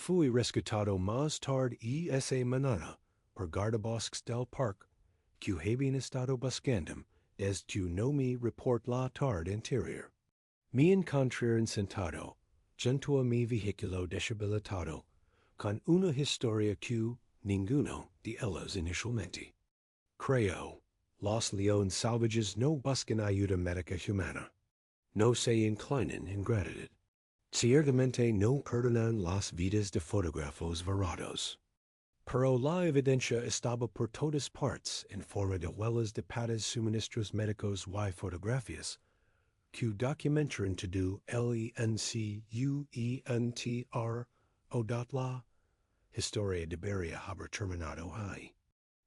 Fui rescatado más tarde esa manana por guardabosques del parque, que habían estado buscando desde que no me report la tarde anterior. Me encontraron sentado, junto a mi vehículo deshabilitado, con una historia que ninguno de ellos inicialmente. Creo, los leones salvajes no buscan ayuda médica humana. No se inclinan en gratitud. Ciertamente no perdonan las vidas de fotógrafos varados. Pero la evidencia estaba por todas partes en forma de huellas de patas suministros médicos y fotografías, que documentaron todo LENCUENTR o la historia debería haber terminado ahí.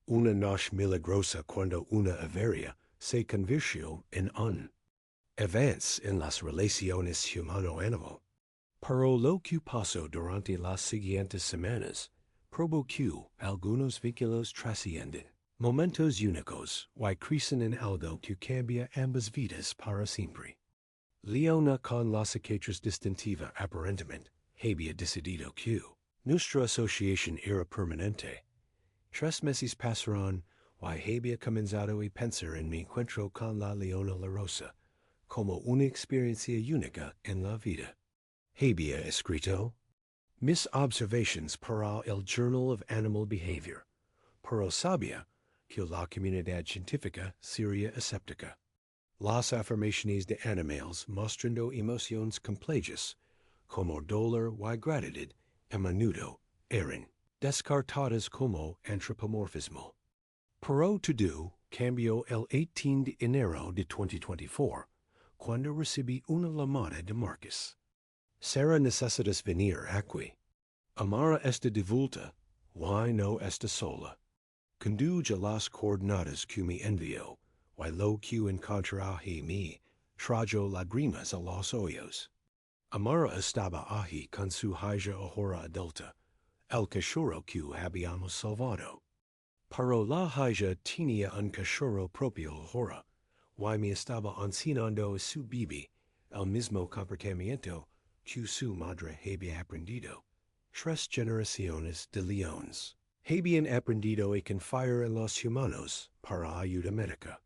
Una noche milagrosa cuando una avería se convirtió en un avance en las relaciones humano-animal. Pero lo que pasó durante las siguientes semanas provocó algunos vínculos trascienden, momentos únicos y crecen en algo que cambia ambas vidas para siempre. Leona con la cicatriz distintiva aparentemente había decidido que nuestra asociación era permanente. 3 meses pasaron y había comenzado a pensar en mi encuentro con la leona la rosa como una experiencia única en la vida. Había escrito mis observations para el Journal of Animal Behavior, pero sabía que la comunidad científica sería escéptica. Las afirmaciones de animales mostrando emociones complejas, como dolor y gratitud, a menudo eran descartadas como antropomorfismo. Pero todo cambió el 18 de enero de 2024, cuando recibí una llamada de Marcus. Será necesitas venir aquí. Amara esta de vuelta, y no esta sola. Conduce las coordenadas que me envió, y lo que encontrará a mí, trajo lágrimas a los ojos. Amara estaba allí con su hija ahora adulta, el cachorro que habíamos salvado. Pero la hija tenía un cachorro propio ahora, y me estaba enseñando a su bebé el mismo comportamiento que su madre había aprendido. 3 generaciones de leones habían aprendido a confiar en los humanos para ayuda médica.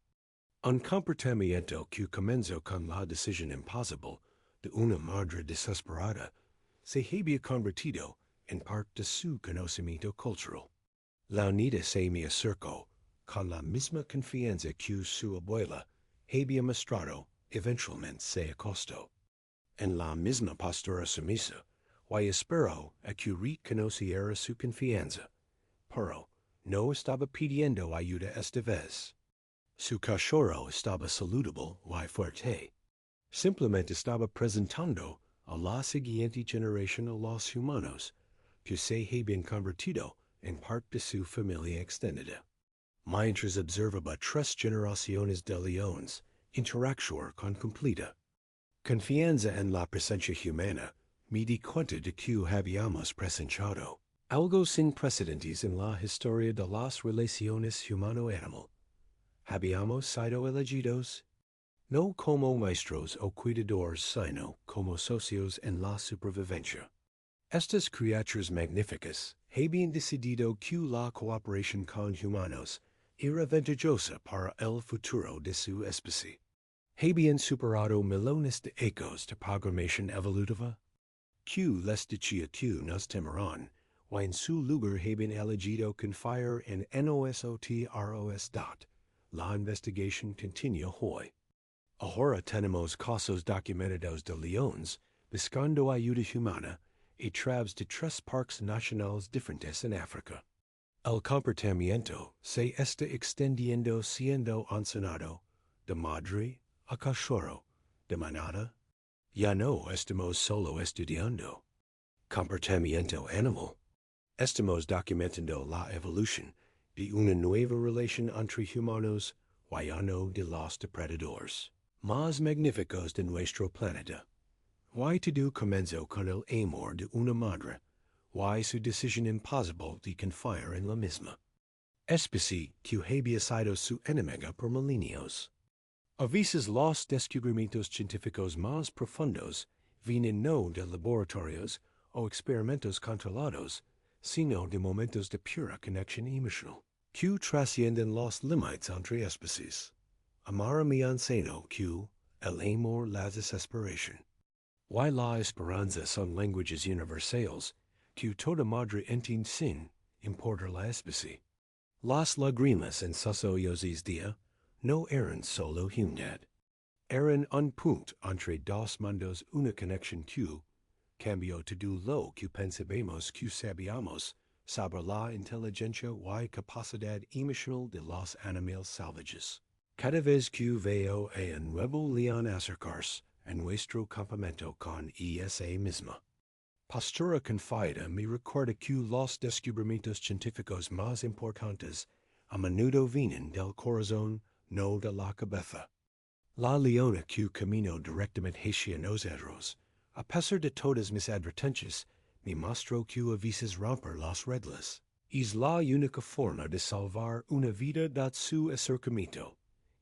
Un comportamiento que comenzó con la decisión imposible de una madre desesperada se había convertido en parte de su conocimiento cultural. La niña se me acercó con la misma confianza que su abuela había mostrado, eventualmente se acostó en la misma postura sumisa, y esperó a que reconociera su confianza, pero no estaba pidiendo ayuda esta vez. Su cachorro estaba saludable y fuerte. Simplemente estaba presentando a la siguiente generación a los humanos que se habían convertido en parte de su familia extendida. Mientras observaba 3 generaciones de leones interactuar con completa confianza en la presencia humana, me di cuenta de que habíamos presenciado algo sin precedentes en la historia de las relaciones humano-animal. Habíamos sido elegidos no como maestros o cuidadores, sino como socios en la supervivencia. Estas criaturas magníficas habían decidido que la cooperación con humanos era ventajosa para el futuro de su especie. Habían superado millones de ecos de programación evolutiva, que les decía que nos temerán, y en su lugar habían elegido confiar en nosotros. La investigación continúa hoy. Ahora tenemos casos documentados de leones buscando ayuda humana a través de 3 parques nacionales diferentes en África. El comportamiento se está extendiendo siendo enseñado de madre a cachorro, de manada. Ya no estamos solo estudiando comportamiento animal. Estamos documentando la evolución de una nueva relación entre humanos y uno de los depredadores más magníficos de nuestro planeta. Y todo comenzó con el amor de una madre y su decisión imposible de confiar en la misma especie que había sido su enemiga por milenios. A veces los descubrimientos científicos más profundos vienen no de laboratorios o experimentos controlados, sino de momentos de pura conexión emocional, que trascienden los límites entre especies. Amar mi anciano que el amor la desesperación. Y la esperanza son languages universales, que toda madre entiende sin importar la especie. Las lágrimas en sus ojos día no eran solo humedad. Eran un punto entre dos mundos, una conexión que cambió todo lo que pensamos que sabíamos sobre la inteligencia y capacidad emocional de los animales salvajes. Cada vez que veo a un nuevo león acercarse a nuestro campamento con esa misma postura confiada me recuerda que los descubrimientos científicos más importantes a menudo vienen del corazón, no de la cabeza. La leona que camino directamente hacia nosotros, a pesar de todas mis advertencias, me mostró que a veces romper las reglas es la única forma de salvar una vida de su acercamiento.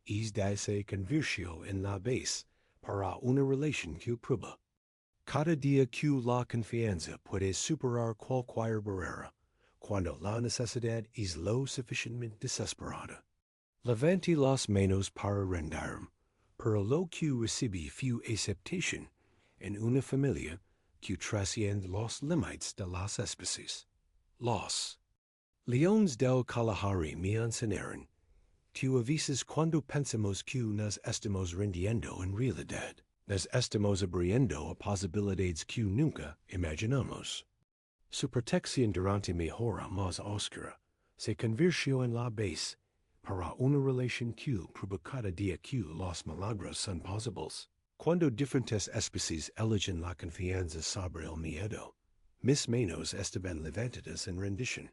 Es de se convirtió en la base para una relación que prueba. Cada día que la confianza puede superar cualquier barrera, cuando la necesidad es lo suficientemente desesperada. Levante las manos para rendirme, pero lo que recibe fue aceptación en una familia que trasciende los límites de las especies. Los leones del Kalahari me enseñaron que a veces cuando pensamos que nos estamos rindiendo en realidad, nos estamos abriendo a posibilidades que nunca imaginamos. Su protección durante mi hora más oscura se convirtió en la base para una relación que prueba cada día que los milagros son posibles. Cuando diferentes especies eligen la confianza sobre el miedo, mis manos estaban levantadas en rendición.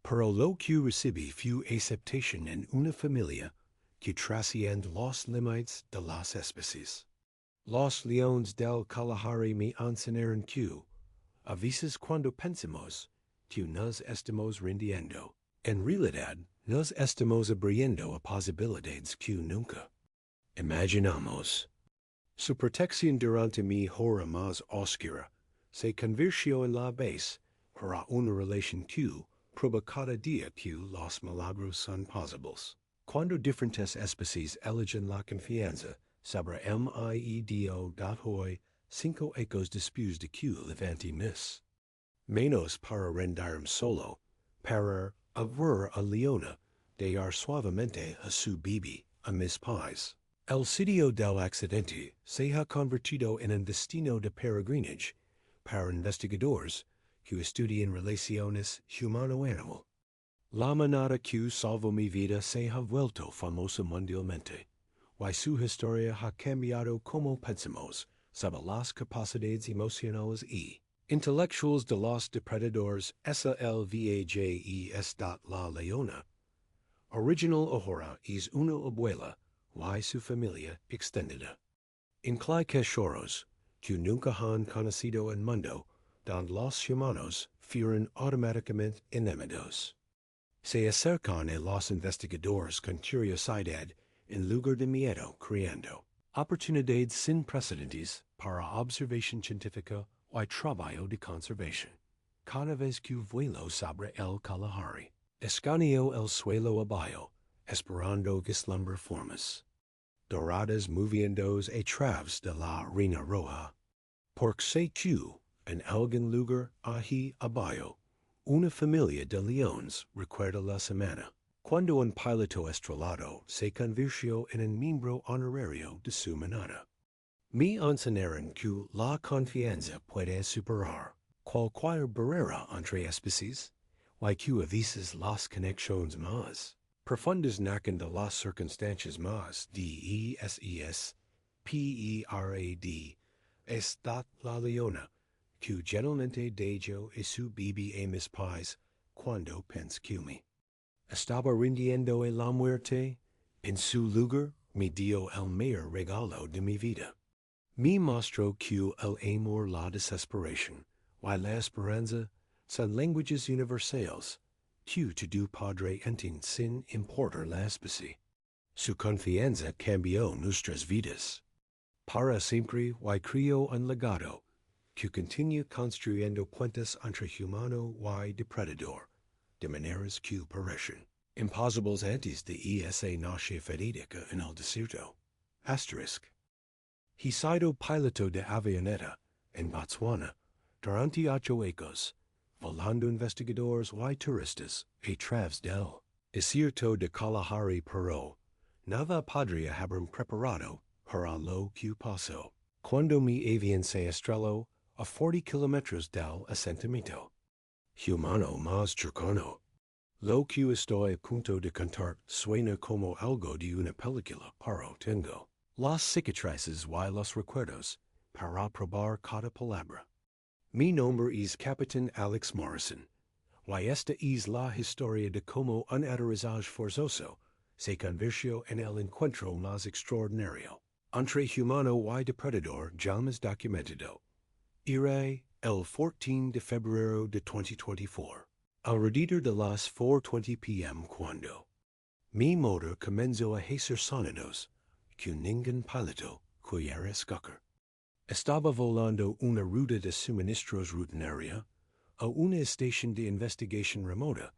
Pero lo que recibí fue aceptación en una familia que trasciende los límites de las especies. Los leones del Kalahari me enseñaron que, a veces cuando pensamos que nos estamos rindiendo, en realidad nos estamos abriendo a posibilidades que nunca imaginamos. Su protección durante mi hora más oscura se convirtió en la base para una relación que prueba cada día que los milagros son posibles. Cuando diferentes especies eligen la confianza sobre miedo, hoy 5 ecos después de que levante mis manos para rendirme solo, para abrir a leona, de dar suavemente a su bebé, a mis pies. El sitio del accidente se ha convertido en un destino de peregrinaje para investigadores que estudian relaciones humano-animal. La manada que salvó mi vida se ha vuelto famosa mundialmente, y su historia ha cambiado como pensamos sobre las capacidades emocionales y intelectuales de los depredadores salvajes. La leona original ahora es una abuela y su familia extendida. Inclay choros que nunca han conocido el mundo, donde los humanos fueron automáticamente enemigos. Se acercan a los investigadores con curiosidad en lugar de miedo, creando oportunidades sin precedentes para observación científica y trabajo de conservación. Cada vez que vuelo sobre el Kalahari, escaneo el suelo abajo, esperando vislumbrar formas doradas moviéndose a través de la arena roja. Porque sé que, en algún lugar allí abajo, una familia de leones recuerda la semana cuando un piloto estrellado se convirtió en un miembro honorario de su manada. Me enseñaron que la confianza puede superar cualquier barrera entre especies, y que a veces las conexiones más profundas nacen de las circunstancias más desesperadas. La leona que generalmente dejo a su bebé a mis pies cuando pienso que me estaba rindiendo a la muerte. En su lugar me dio el mayor regalo de mi vida. Me mostró que el amor, la desesperación y la esperanza son lenguajes universales que todo padre entiende sin importar la especie. Su confianza cambió nuestras vidas para siempre y creó un legado que continue construyendo puentes entre humano y depredador, de maneras que parecen imposibles antes de esa noche fatídica en el desierto. Asterisk. He sido piloto de avioneta en Botswana durante 8 años, volando investigadores y turistas a través del desierto de Kalahari, Perú. Nava podría haber preparado para lo que pasó cuando mi avión se estrelló a 40 kilómetros del asentamiento humano más cercano. Lo que estoy a punto de contar suena como algo de una película, pero tengo las cicatrices y los recuerdos para probar cada palabra. Mi nombre es Capitán Alex Morrison, y esta es la historia de cómo un aterrizaje forzoso se convirtió en el encuentro más extraordinario entre humano y depredador jamás documentado. Iré el 14 de febrero de 2024, alrededor de las 4:20 p.m. cuando mi motor comenzó a hacer sonidos que ningún piloto pudiera escuchar. Estaba volando una ruta de suministros rutinaria a una estación de investigación remota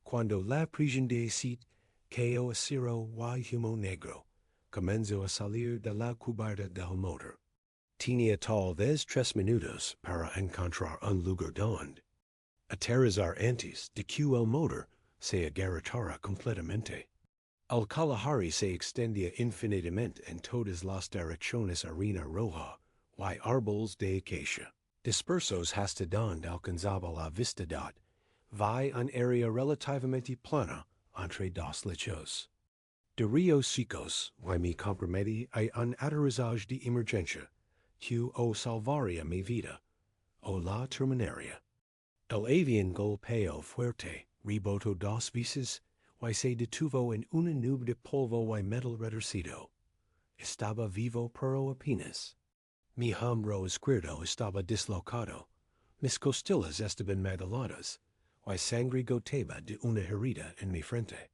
cuando la presión de aceite cayó a cero y humo negro comenzó a salir de la cubierta del motor. Tenía tal vez 3 minutos para encontrar un lugar donde aterrizar antes de que el motor se agotara completamente. El Kalahari se extendía infinitamente en todas las direcciones arena roja y árboles de acacia, dispersos hasta donde alcanzaba la vista dot, vi un área relativamente plana entre dos lechos de ríos secos y me comprometí a un aterrizaje de emergencia que o salvaría mi vida o la terminaría. El avión golpeó fuerte, rebotó 2 veces y se detuvo en una nube de polvo y metal reducido. Estaba vivo pero apenas. Mi hombro izquierdo estaba dislocado, mis costillas estaban modeladas, y sangre goteaba de una herida en mi frente.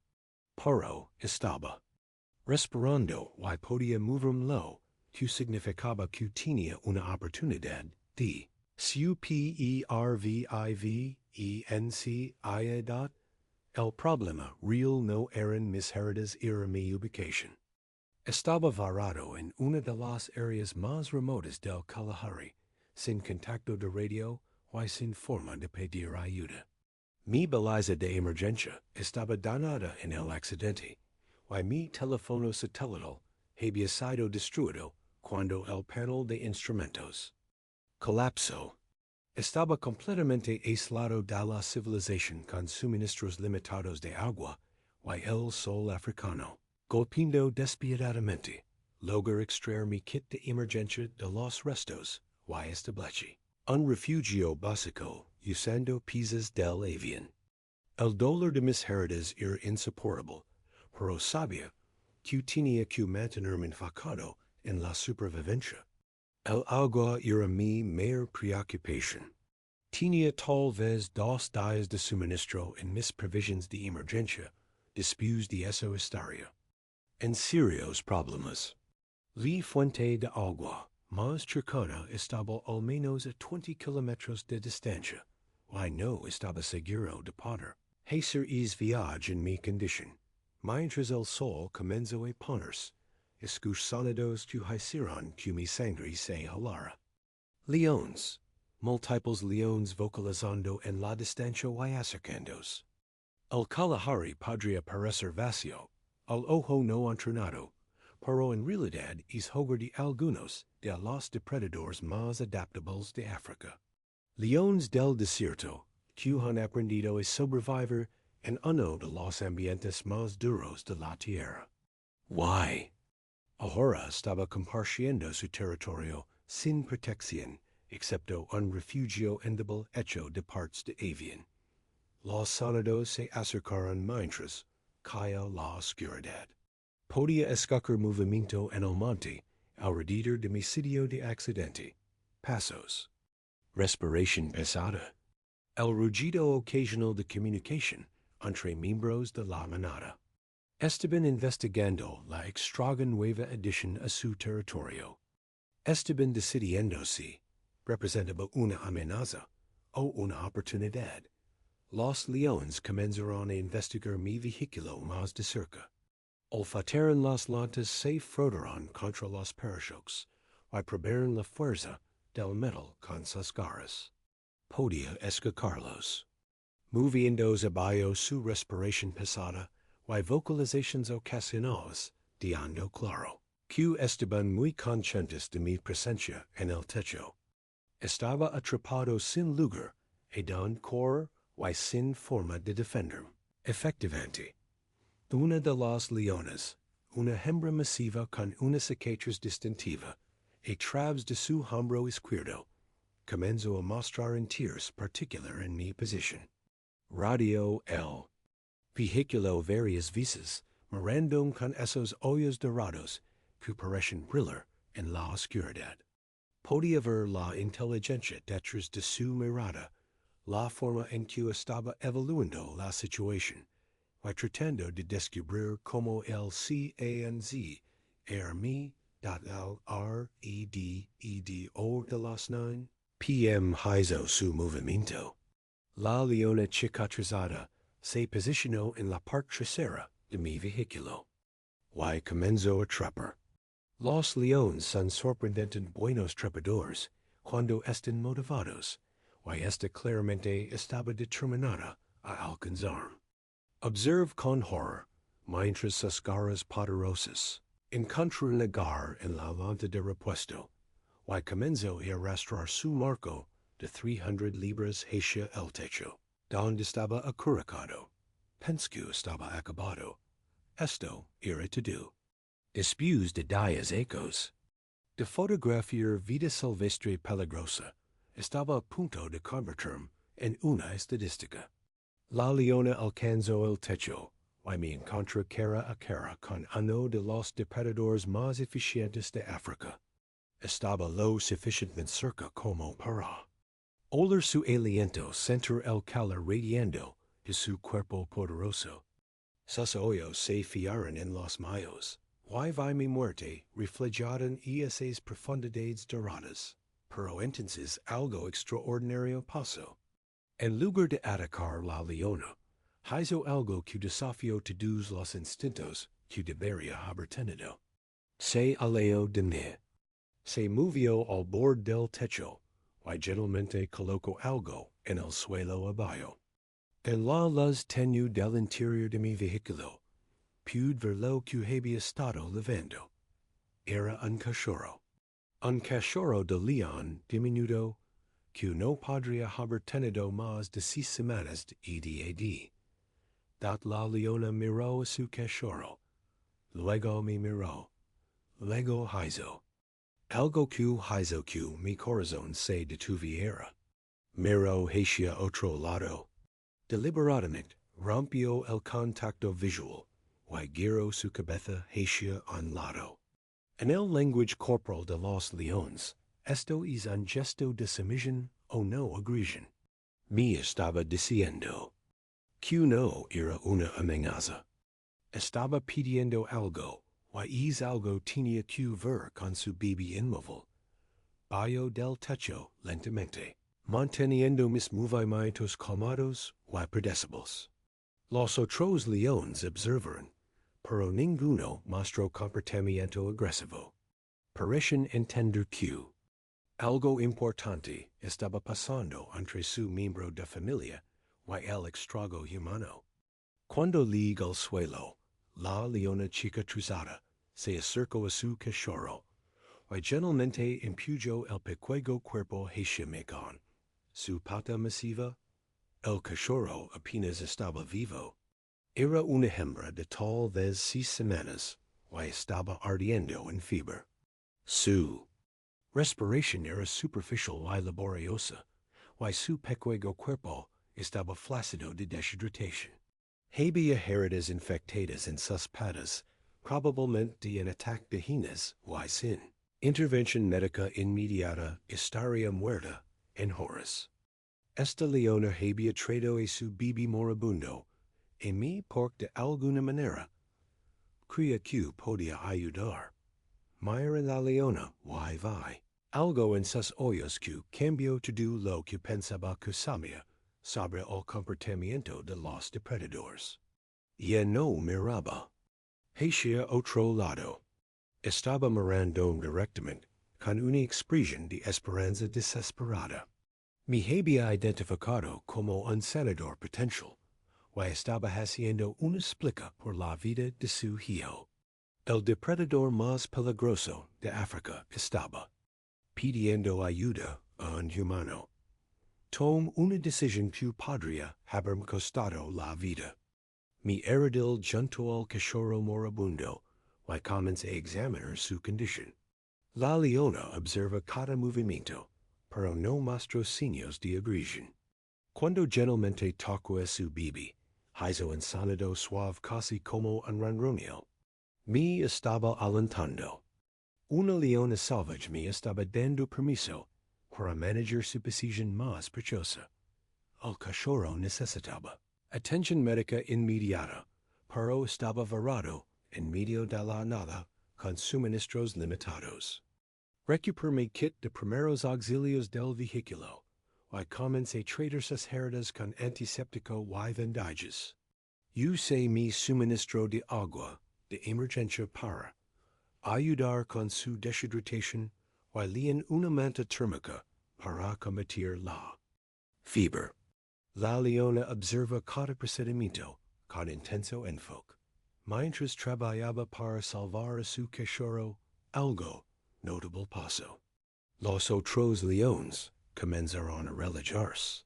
Pero estaba respirando y podía moverme, que significaba que tenía una oportunidad de supervivencia. El problema real no eran mis heridas, era mi ubicación. Estaba varado en una de las áreas más remotas del Kalahari, sin contacto de radio y sin forma de pedir ayuda. Mi baliza de emergencia estaba dañada en el accidente, y mi teléfono satelital había sido destruido cuando el panel de instrumentos colapsó. Estaba completamente aislado de la civilización con suministros limitados de agua y el sol africano, golpeando despiadadamente. Logré extraer mi kit de emergencia de los restos y establecí un refugio básico usando piezas del avión. El dolor de mis heridas era insoportable, pero sabía que tenía que mantenerme enfocado en la supervivencia. El agua era mi mayor preocupación. Tenía tal vez 2 días de suministro en mis provisiones de emergencia, después de eso estaría en serios problemas. La fuente de agua más cercana estaba al menos a 20 kilómetros de distancia, y no estaba seguro de poder hacer ese viaje en mi condición. Mientras el sol comenzó a ponerse, escuché sonidos que hicieron que mi sangre se helara. Leones, múltiples leones vocalizando en la distancia y acercándose. El Kalahari podría parecer vacío al ojo no entrenado, pero en realidad es hogar de algunos de los depredadores más adaptables de África. Leones del desierto que han aprendido a sobrevivir en uno de los ambientes más duros de la tierra. Why? Ahora estaba compartiendo su territorio sin protección, excepto un refugio endeble hecho de partes de avión. Los sonidos se acercaron mientras caía la oscuridad. Podía escuchar movimiento en el monte alrededor de mi sitio de accidente. Pasos. Respiración pesada. El rugido ocasional de comunicación entre miembros de la manada. Estaban investigando la extraña nueva adición a su territorio. Estaban decidiéndose representaba una amenaza o una oportunidad. Los leones comenzaron a investigar mi vehículo más de cerca. Olfatearon las lantas se frotaron contra los parachoques, y probaron la fuerza del metal con sus garras. Podía escucharlos, moviendo a bajo su respiración pesada, y vocalizaciones ocasionales, dando claro, que estaban muy conscientes de mi presencia en el techo. Estaba atrapado sin lugar, y don cor y sin forma de defender. Efectivamente, una de las leonas, una hembra masiva con una cicatriz distintiva, a través de su hombro izquierdo, comenzó a mostrar interés particular en mi posición. Radio el vehículo varias veces, mirando con esos ojos dorados que parecen brillar en la oscuridad. Podía ver la inteligencia detrás de su mirada, la forma en que estaba evaluando la situación, y tratando de descubrir cómo el CANZ era mi REDEDO de las 9 p.m. hizo su movimiento. La leona cicatrizada se posicionó en la parte trasera de mi vehículo, y comenzó a trepar. Los leones son sorprendentes buenos trepadores cuando están motivados, y esta claramente estaba determinada a alcanzar. Observe con horror, mientras sus garras poderosas encontraron lugar en la lanta de repuesto, y comenzó a arrastrar su marco de 300 libras hacia el techo, donde estaba acurrucado. Pensé que estaba acabado. Esto era todo. Después de 10 ecos de fotografiar vida silvestre peligrosa, estaba a punto de convertirme en una estadística. La leona alcanzó el techo, y me encontré cara a cara con uno de los depredadores más eficientes de África. Estaba lo suficientemente cerca como para oler su aliento, sentir el calor radiando de su cuerpo poderoso. Sus ojos se fijaron en los míos, y vi mi muerte reflejada en esas profundidades doradas. Pero entonces algo extraordinario pasó. En lugar de atacar la leona, hizo algo que desafió todos los instintos que debería haber tenido. Se alejó de mí. Se movió al borde del techo, y gentilmente colocó algo en el suelo abajo. En la luz tenue del interior de mi vehículo, pude ver lo que había estado levando. Era un cachorro. Un cachorro de león diminuto que no podría haber tenido más de 6 semanas de edad. Dat la leona miró a su cachorro, luego me miró, luego hizo algo que hizo que mi corazón se detuviera. Miró hacia otro lado. Deliberadamente rompió el contacto visual, y giró su cabeza hacia un lado. En el lenguaje corporal de los leones, esto es un gesto de sumisión o no agresión. Me estaba diciendo que no era una amenaza. Estaba pidiendo algo, y es algo tenía que ver con su bebé inmóvil. Bajo del techo lentamente, manteniendo mis movimientos calmados y predecibles. Los otros leones observaron, pero ninguno mostró comportamiento agresivo. Parecen entender que algo importante estaba pasando entre su miembro de familia y el extrago humano. Cuando llegó al suelo, la leona cicatrizada se acercó a su cachorro, y gentilmente empujó el pequeño cuerpo hacia mí con su pata masiva. El cachorro apenas estaba vivo. Era una hembra de tal vez 6 semanas, y estaba ardiendo en fiebre. Su respiración era superficial y laboriosa, y su pequeño cuerpo estaba flácido de deshidratación. Había heridas infectadas en sus patas, probablemente en ataque de hienas, y sin intervención médica inmediata estaría muerta en horas. Esta leona había traído a su bebé moribundo, y me porque de alguna manera creía que podía ayudar. Mira la leona, y vi Algo en sus ojos que cambio todo lo que pensaba que sabía sobre el comportamiento de los depredadores. Ya no miraba hacia otro lado. Estaba mirando directamente con una expresión de esperanza desesperada. Me había identificado como un sanador potencial, y estaba haciendo una explica por la vida de su hijo. El depredador más peligroso de África estaba pidiendo ayuda a un humano. Tom una decisión que podría haberme costado la vida. Mi heredil junto al cachorro moribundo, y comencé a examinar su condición. La leona observa cada movimiento, pero no mostró signos de agresión. Cuando gentilmente tocó a su bibi, hizo un sonido suave casi como un ronroneo. Me estaba alentando. Una leona salvaje me estaba dando permiso para manejar su posición más preciosa. El cachorro necesitaba atención médica inmediata, pero estaba varado en medio de la nada con suministros limitados. Recuperé mi kit de primeros auxilios del vehículo, y comencé a tratar sus heridas con antiséptico y vendajes. Usé mi suministro de agua de emergencia para ayudar con su deshidratación y leí una manta térmica para combatir la fiebre. La leona observa cada procedimiento con intenso enfoque. Mientras trabajaba para salvar a su cachorro, algo notable pasó. Los otros leones comenzaron a relajarse.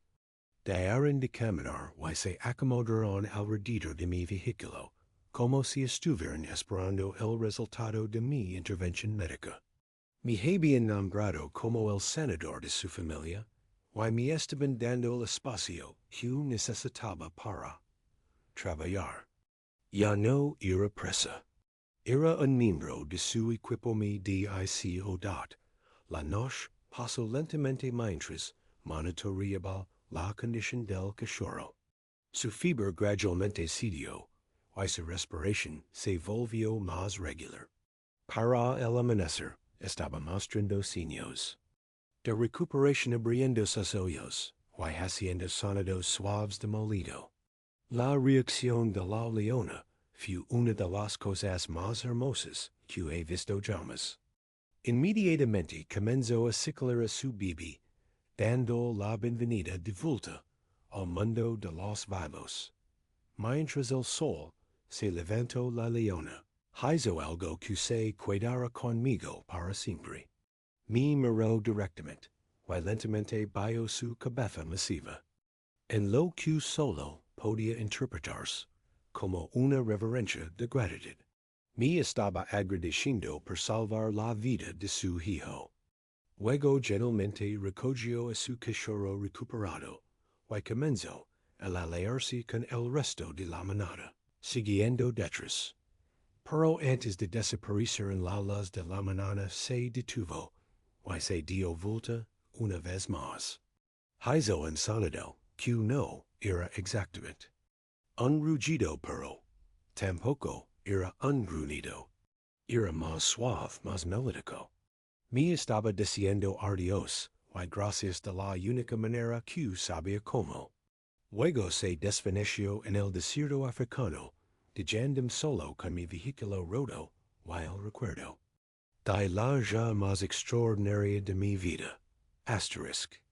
Dejaron de caminar y se acomodaron alrededor de mi vehículo, como si estuvieran esperando el resultado de mi intervención médica. Me habían nombrado como el sanador de su familia, y me estaban dando el espacio que necesitaba para trabajar. Ya no era presa. Era un miembro de su equipo mi DICODAT. La noche pasó lentamente mientras monitoreaba la condición del cachorro. Su fiebre gradualmente cedió, y su respiración se volvió más regular. Para el amanecer estaba mostrando signos de recuperación abriendo sus ojos, y haciendo sonidos suaves de molido. La reacción de la leona fue una de las cosas más hermosas que he visto jamás. Inmediatamente comenzó a ciclar a su bibi, dando la bienvenida de vuelta al mundo de los vivos. Mientras el sol se levantó la leona, hizo algo que se quedara conmigo para siempre. Me miró directamente, y lentamente bajó su cabeza masiva. En lo que solo podía interpretarse como una reverencia de gratitud. Me estaba agradeciendo por salvar la vida de su hijo. Luego gentilmente recogió a su cachorro recuperado, y comenzó a alearse con el resto de la manada, siguiendo detrás. Pero antes de desaparecer en la luz de la mañana se detuvo, y se dio vuelta una vez más. Hizo un sonido que no era exactamente un rugido, pero tampoco era un gruñido. Era más suave, más melódico. Me estaba diciendo adiós, y gracias de la única manera que sabía cómo. Luego se desvaneció en el desierto africano, dejándome solo con mi vehículo roto y el recuerdo de la ya más extraordinaria de mi vida. Asterisk.